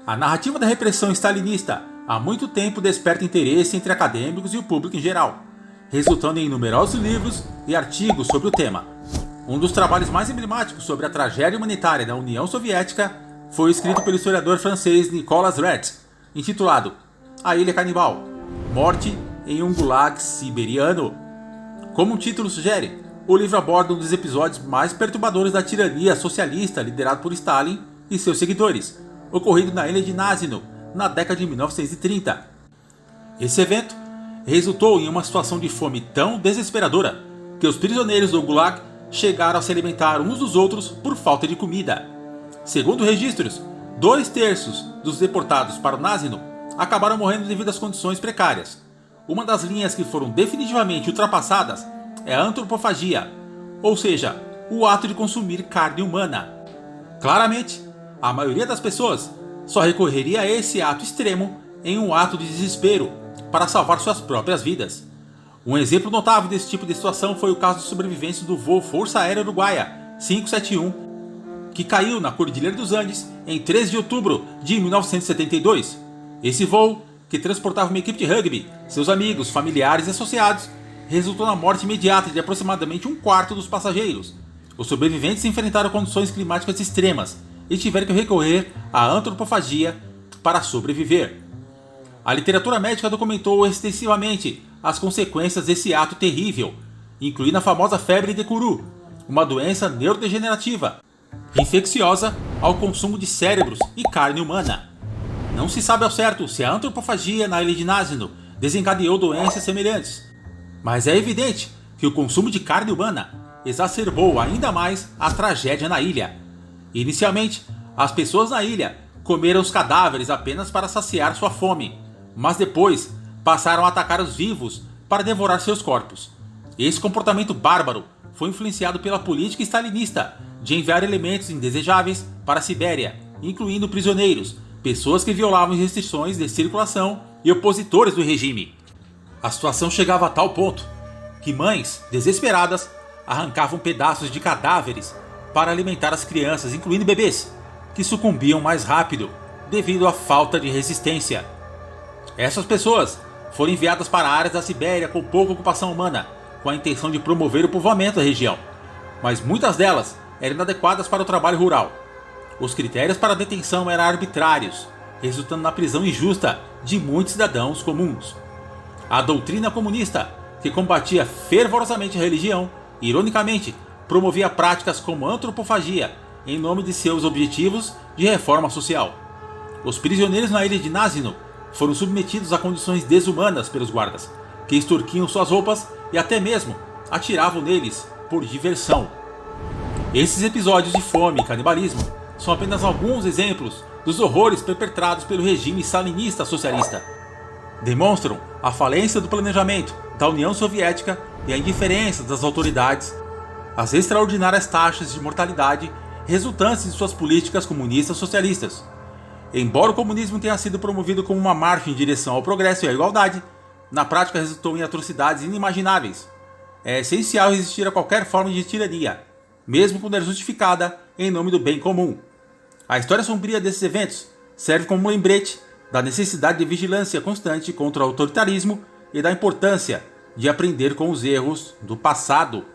A narrativa da repressão stalinista há muito tempo desperta interesse entre acadêmicos e o público em geral, resultando em numerosos livros e artigos sobre o tema. Um dos trabalhos mais emblemáticos sobre a tragédia humanitária da União Soviética foi escrito pelo historiador francês Nicolas Retz, intitulado A Ilha Canibal, Morte em um Gulag Siberiano. Como o título sugere, o livro aborda um dos episódios mais perturbadores da tirania socialista liderada por Stalin e seus seguidores, ocorrido na ilha de Nazino, na década de 1930. Esse evento resultou em uma situação de fome tão desesperadora que os prisioneiros do Gulag chegaram a se alimentar uns dos outros por falta de comida. Segundo registros, 2/3 dos deportados para o Nazino acabaram morrendo devido às condições precárias. Uma das linhas que foram definitivamente ultrapassadas é a antropofagia, ou seja, o ato de consumir carne humana. Claramente, a maioria das pessoas só recorreria a esse ato extremo em um ato de desespero para salvar suas próprias vidas. Um exemplo notável desse tipo de situação foi o caso dos sobreviventes do voo Força Aérea Uruguaia 571, que caiu na Cordilheira dos Andes em 3 de outubro de 1972. Esse voo, que transportava uma equipe de rugby, seus amigos, familiares e associados, resultou na morte imediata de aproximadamente 1/4 dos passageiros. Os sobreviventes enfrentaram condições climáticas extremas e tiveram que recorrer à antropofagia para sobreviver. A literatura médica documentou extensivamente as consequências desse ato terrível, incluindo a famosa febre de Kuru, uma doença neurodegenerativa, infecciosa ao consumo de cérebros e carne humana. Não se sabe ao certo se a antropofagia na ilha de Nazino desencadeou doenças semelhantes, mas é evidente que o consumo de carne humana exacerbou ainda mais a tragédia na ilha. Inicialmente, as pessoas na ilha comeram os cadáveres apenas para saciar sua fome, mas depois passaram a atacar os vivos para devorar seus corpos. Esse comportamento bárbaro foi influenciado pela política stalinista de enviar elementos indesejáveis para a Sibéria, incluindo prisioneiros, pessoas que violavam restrições de circulação e opositores do regime. A situação chegava a tal ponto que mães, desesperadas, arrancavam pedaços de cadáveres para alimentar as crianças, incluindo bebês, que sucumbiam mais rápido devido à falta de resistência. Essas pessoas foram enviadas para áreas da Sibéria com pouca ocupação humana, com a intenção de promover o povoamento da região, mas muitas delas eram inadequadas para o trabalho rural. Os critérios para a detenção eram arbitrários, resultando na prisão injusta de muitos cidadãos comuns. A doutrina comunista, que combatia fervorosamente a religião, ironicamente, promovia práticas como antropofagia em nome de seus objetivos de reforma social. Os prisioneiros na ilha de Nazino foram submetidos a condições desumanas pelos guardas, que extorquiam suas roupas e até mesmo atiravam neles por diversão. Esses episódios de fome e canibalismo são apenas alguns exemplos dos horrores perpetrados pelo regime stalinista socialista. Demonstram a falência do planejamento da União Soviética e a indiferença das autoridades às extraordinárias taxas de mortalidade resultantes de suas políticas comunistas socialistas. Embora o comunismo tenha sido promovido como uma marcha em direção ao progresso e à igualdade, na prática resultou em atrocidades inimagináveis. É essencial resistir a qualquer forma de tirania, mesmo quando é justificada em nome do bem comum. A história sombria desses eventos serve como lembrete da necessidade de vigilância constante contra o autoritarismo e da importância de aprender com os erros do passado.